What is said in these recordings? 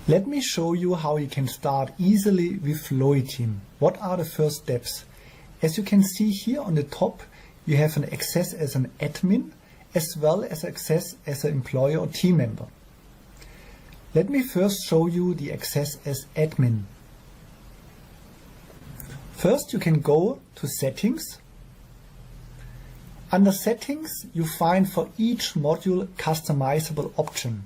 Let me show you how you can start easily with FlowyTeam. What are the first steps? As you can see here on the top, you have an access as an admin as well as access as an employee or team member. Let me first show you the access as admin. First, you can go to Settings. Under Settings, you find for each module customizable option.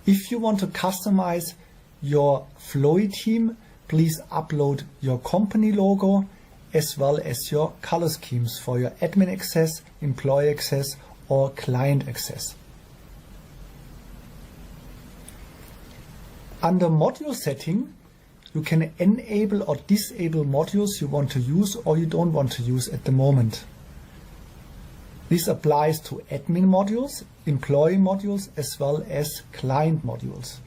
If you want to customize your FlowyTeam, please upload your company logo as well as your color schemes for your admin access, employee access or client access. Under module setting, you can enable or disable modules you want to use or you don't want to use at the moment. This applies to admin modules, employee modules, as well as client modules.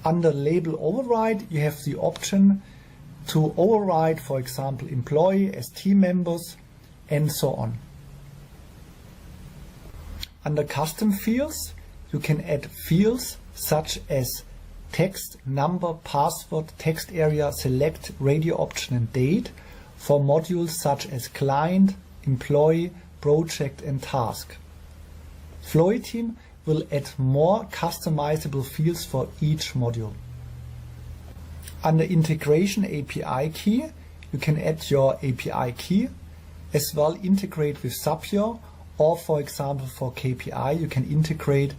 Under label override, you have the option to override, for example, employee as team members, and so on. Under custom fields, you can add fields such as text, number, password, text area, select, radio option and date for modules such as client, employee, project and task. FlowyTeam will add more customizable fields for each module. Under integration API key, you can add your API key, as well integrate with Zapier, or for example for KPI, you can integrate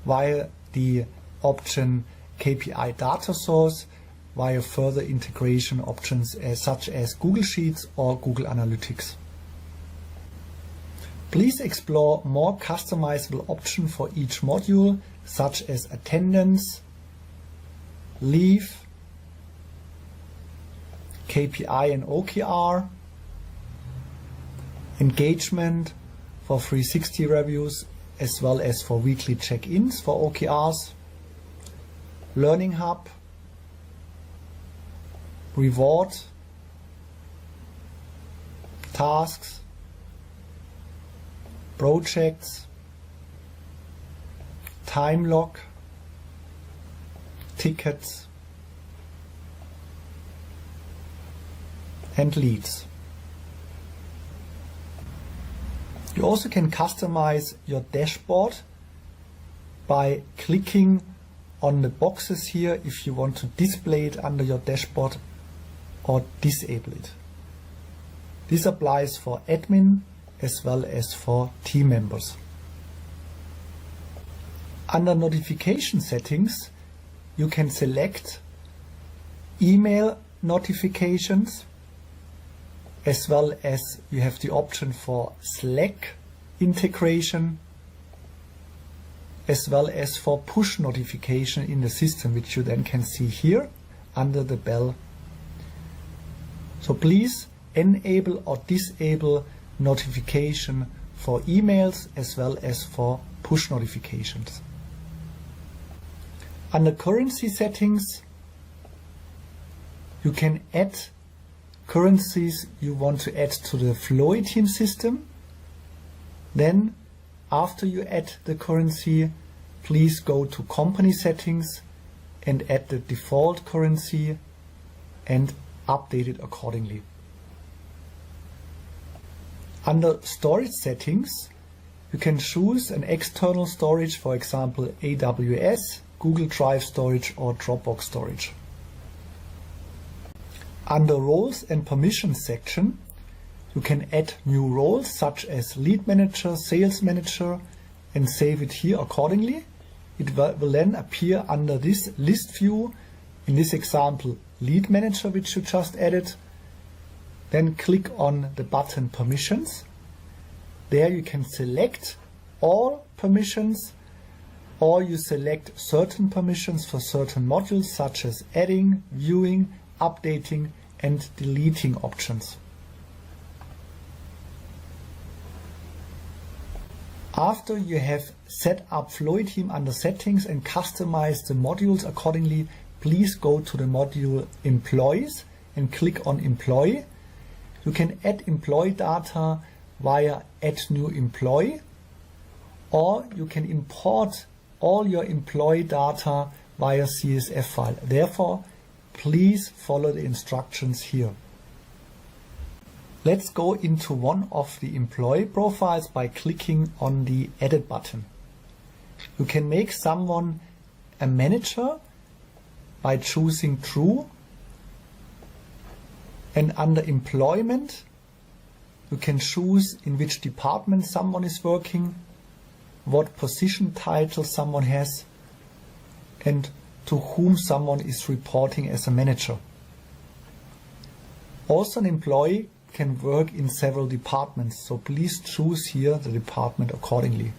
via the option KPI data source via further integration options such as Google Sheets or Google Analytics. Please explore more customizable options for each module, such as attendance, leave, KPI and OKR, engagement for 360 reviews, as well as for weekly check-ins for OKRs, Learning Hub, reward, tasks, projects, time log, tickets, and leads. You also can customize your dashboard by clicking on the boxes here if you want to display it under your dashboard or disable it. This applies for admin as well as for team members. Under notification settings, you can select email notifications, as well as you have the option for Slack integration, as well as for push notification in the system, which you then can see here under the bell. So please enable or disable notification for emails as well as for push notifications. Under currency settings, you can add currencies you want to add to the FlowyTeam system. Then, after you add the currency, please go to company settings and add the default currency and update it accordingly. Under storage settings, you can choose an external storage, for example AWS, Google Drive storage or Dropbox storage. Under roles and permissions section, you can add new roles such as lead manager, sales manager, and save it here accordingly. It will then appear under this list view, in this example lead manager, which you just added. Then click on the button permissions. There you can select all permissions, or you select certain permissions for certain modules such as adding, viewing, updating and deleting options. After you have set up FlowyTeam under settings and customized the modules accordingly, please go to the module Employees and click on Employee. You can add employee data via Add New Employee, or you can import all your employee data via CSV file. Therefore, please follow the instructions here. Let's go into one of the employee profiles by clicking on the Edit button. You can make someone a manager by choosing True, and under Employment you can choose in which department someone is working, what position title someone has, and to whom someone is reporting as a manager. Also, an employee can work in several departments, so please choose here the department accordingly.